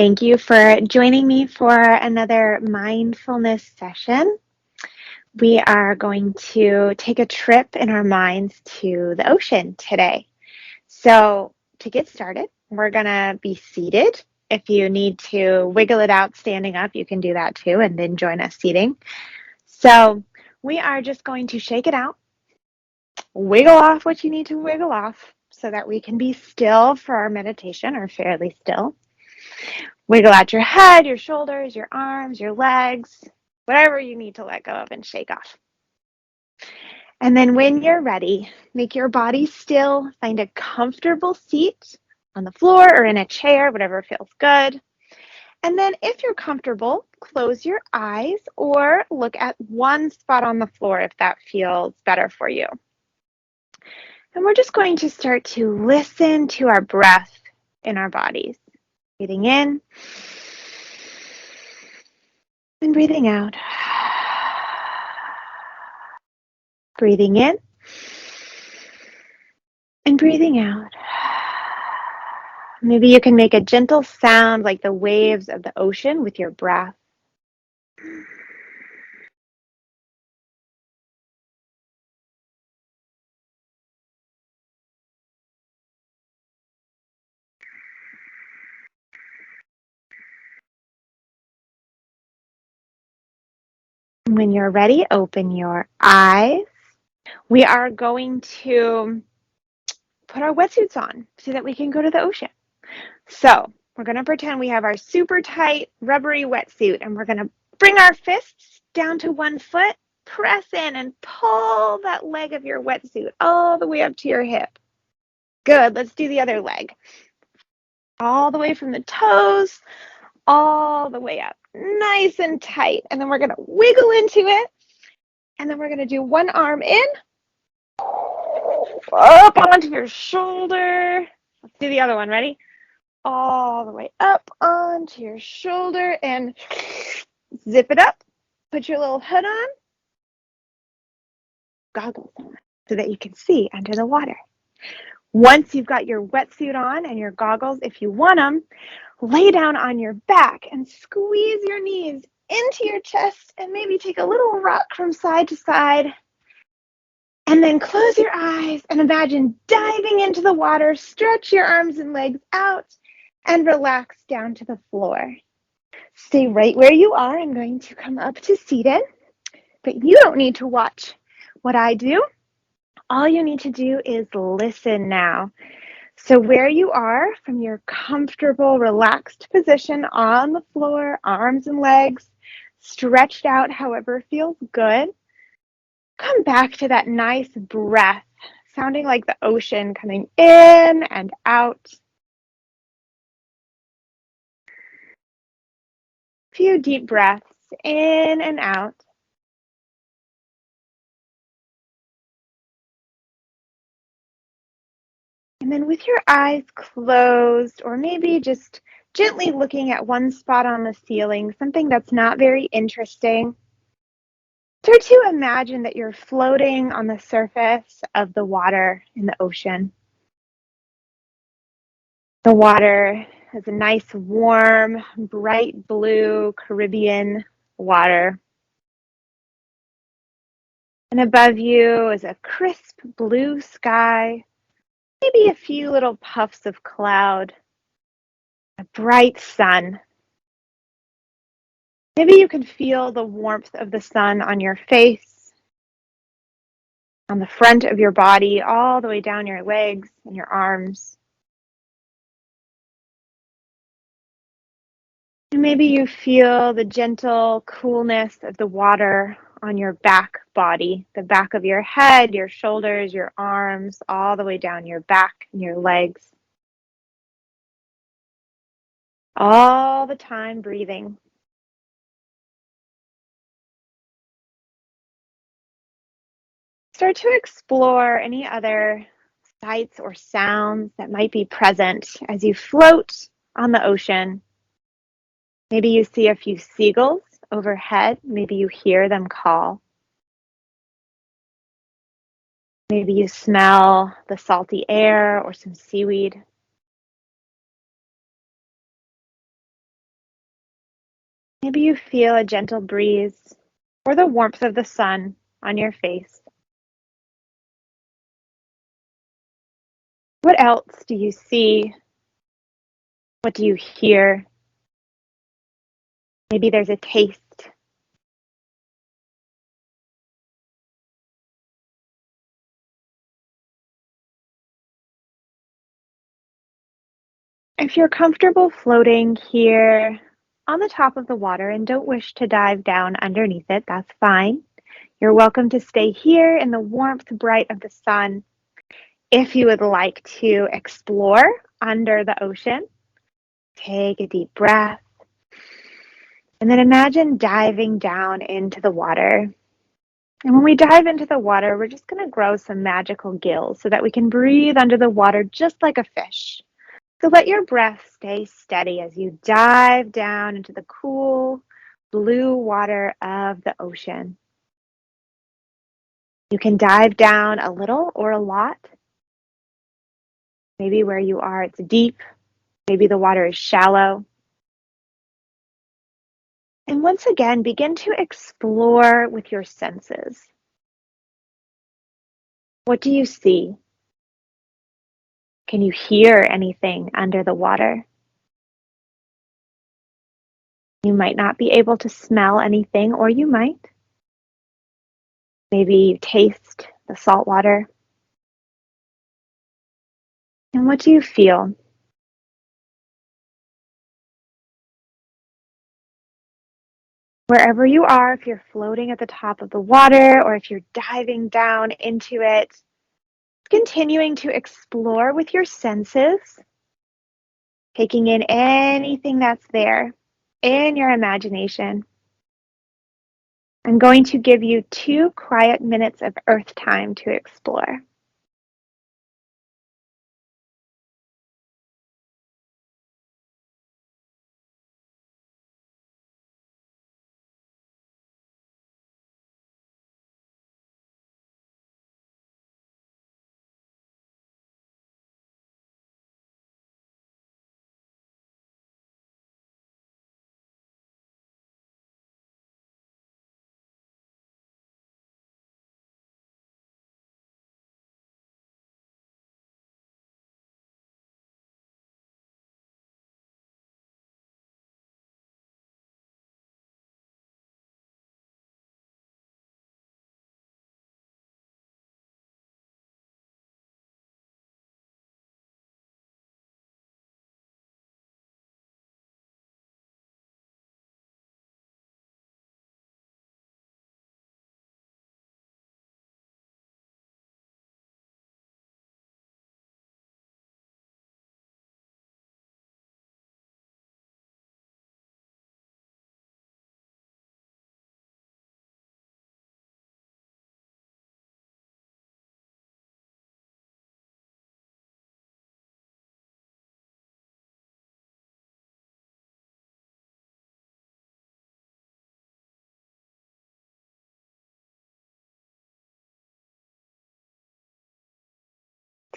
Thank you for joining me for another mindfulness session. We are going to take a trip in our minds to the ocean today. So, to get started, we're going to be seated. If you need to wiggle it out standing up, you can do that too, and then join us seating. So, we are just going to shake it out, wiggle off what you need to wiggle off so that we can be still for our meditation or fairly still. Wiggle out your head, your shoulders, your arms, your legs, whatever you need to let go of and shake off. And then when you're ready, make your body still, find a comfortable seat on the floor or in a chair, whatever feels good. And then if you're comfortable, close your eyes or look at one spot on the floor if that feels better for you. And we're just going to start to listen to our breath in our bodies. Breathing in and breathing out. Breathing in and breathing out. Maybe you can make a gentle sound like the waves of the ocean with your breath. When you're ready, open your eyes. We are going to put our wetsuits on so that we can go to the ocean. So we're going to pretend we have our super tight, rubbery wetsuit, and we're going to bring our fists down to one foot, press in, and pull that leg of your wetsuit all the way up to your hip. Good. Let's do the other leg. All the way from the toes, all the way up. Nice and tight. And then we're going to wiggle into it. And then we're going to do one arm in, up onto your shoulder. Let's do the other one. Ready? All the way up onto your shoulder and zip it up. Put your little hood on, goggles on, so that you can see under the water. Once you've got your wetsuit on and your goggles, if you want them, lay down on your back and squeeze your knees into your chest and maybe take a little rock from side to side. And then close your eyes and imagine diving into the water, stretch your arms and legs out, and relax down to the floor. Stay right where you are. I'm going to come up to seated, but you don't need to watch what I do. All you need to do is listen now. So where you are, from your comfortable, relaxed position on the floor, arms and legs stretched out however feels good, come back to that nice breath, sounding like the ocean coming in and out. A few deep breaths in and out. And then with your eyes closed, or maybe just gently looking at one spot on the ceiling, something that's not very interesting, start to imagine that you're floating on the surface of the water in the ocean. The water is a nice, warm, bright blue Caribbean water. And above you is a crisp blue sky, maybe a few little puffs of cloud, a bright sun. Maybe you can feel the warmth of the sun on your face, on the front of your body, all the way down your legs and your arms. And maybe you feel the gentle coolness of the water on your back body, the back of your head, your shoulders, your arms, all the way down your back and your legs. All the time breathing. Start to explore any other sights or sounds that might be present as you float on the ocean. Maybe you see a few seagulls overhead. Maybe you hear them call. Maybe you smell the salty air or some seaweed. Maybe you feel a gentle breeze or the warmth of the sun on your face. What else do you see? What do you hear? Maybe there's a taste. If you're comfortable floating here on the top of the water and don't wish to dive down underneath it, that's fine. You're welcome to stay here in the warmth bright of the sun. If you would like to explore under the ocean, take a deep breath and then imagine diving down into the water. And when we dive into the water, we're just going to grow some magical gills so that we can breathe under the water just like a fish. So let your breath stay steady as you dive down into the cool blue water of the ocean. You can dive down a little or a lot. Maybe where you are, it's deep. Maybe the water is shallow. And once again, begin to explore with your senses. What do you see? Can you hear anything under the water? You might not be able to smell anything, or you might. Maybe you taste the salt water. And what do you feel? Wherever you are, if you're floating at the top of the water or if you're diving down into it, continuing to explore with your senses, taking in anything that's there in your imagination. I'm going to give you 2 quiet minutes of earth time to explore.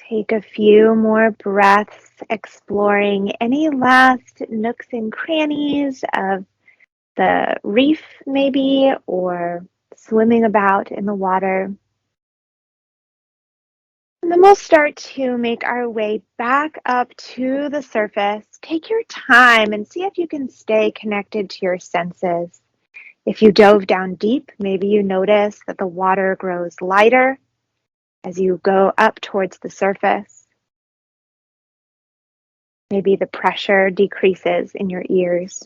Take a few more breaths, exploring any last nooks and crannies of the reef, maybe, or swimming about in the water. And then we'll start to make our way back up to the surface. Take your time and see if you can stay connected to your senses. If you dove down deep, maybe you notice that the water grows lighter as you go up towards the surface. Maybe the pressure decreases in your ears.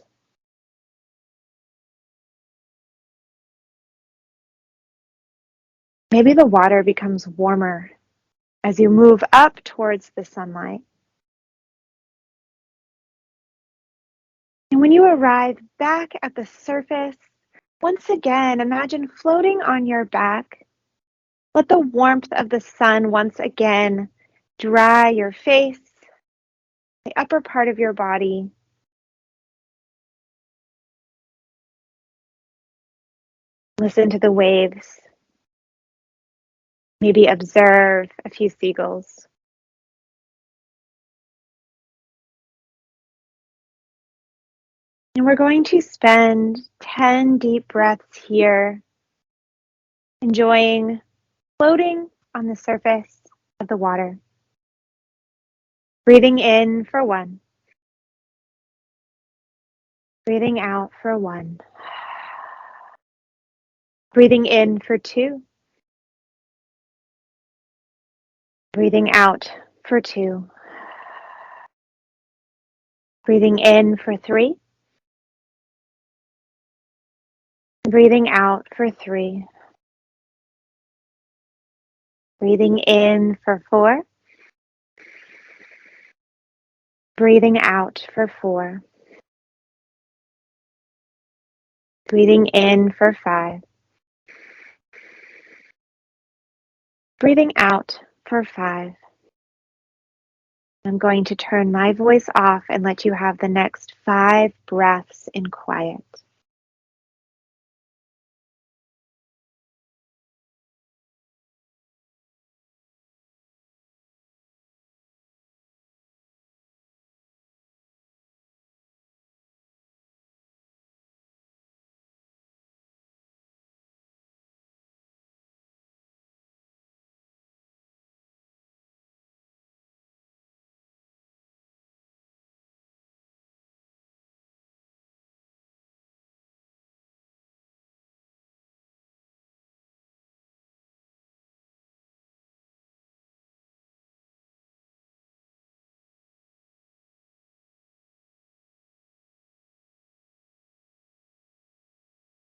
Maybe the water becomes warmer as you move up towards the sunlight. And when you arrive back at the surface, once again, imagine floating on your back. Let the warmth of the sun once again dry your face, the upper part of your body. Listen to the waves. Maybe observe a few seagulls. And we're going to spend 10 deep breaths here, enjoying floating on the surface of the water. Breathing in for 1. Breathing out for 1. Breathing in for 2. Breathing out for 2. Breathing in for 3. Breathing out for 3. Breathing in for 4. Breathing out for 4. Breathing in for 5. Breathing out for 5. I'm going to turn my voice off and let you have the next 5 breaths in quiet.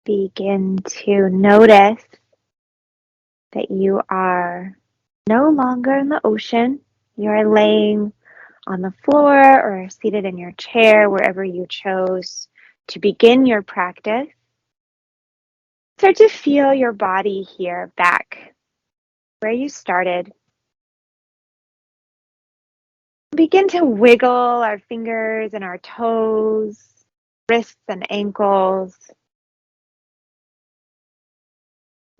Begin to notice that you are no longer in the ocean. You are laying on the floor or seated in your chair, wherever you chose to begin your practice. Start to feel your body here back where you started. Begin to wiggle our fingers and our toes, wrists and ankles.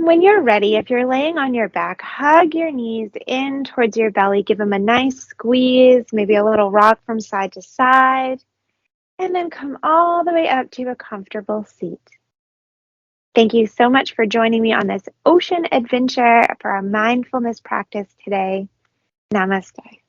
When you're ready, if you're laying on your back, hug your knees in towards your belly. Give them a nice squeeze, maybe a little rock from side to side, and then come all the way up to a comfortable seat. Thank you so much for joining me on this ocean adventure for our mindfulness practice today. Namaste.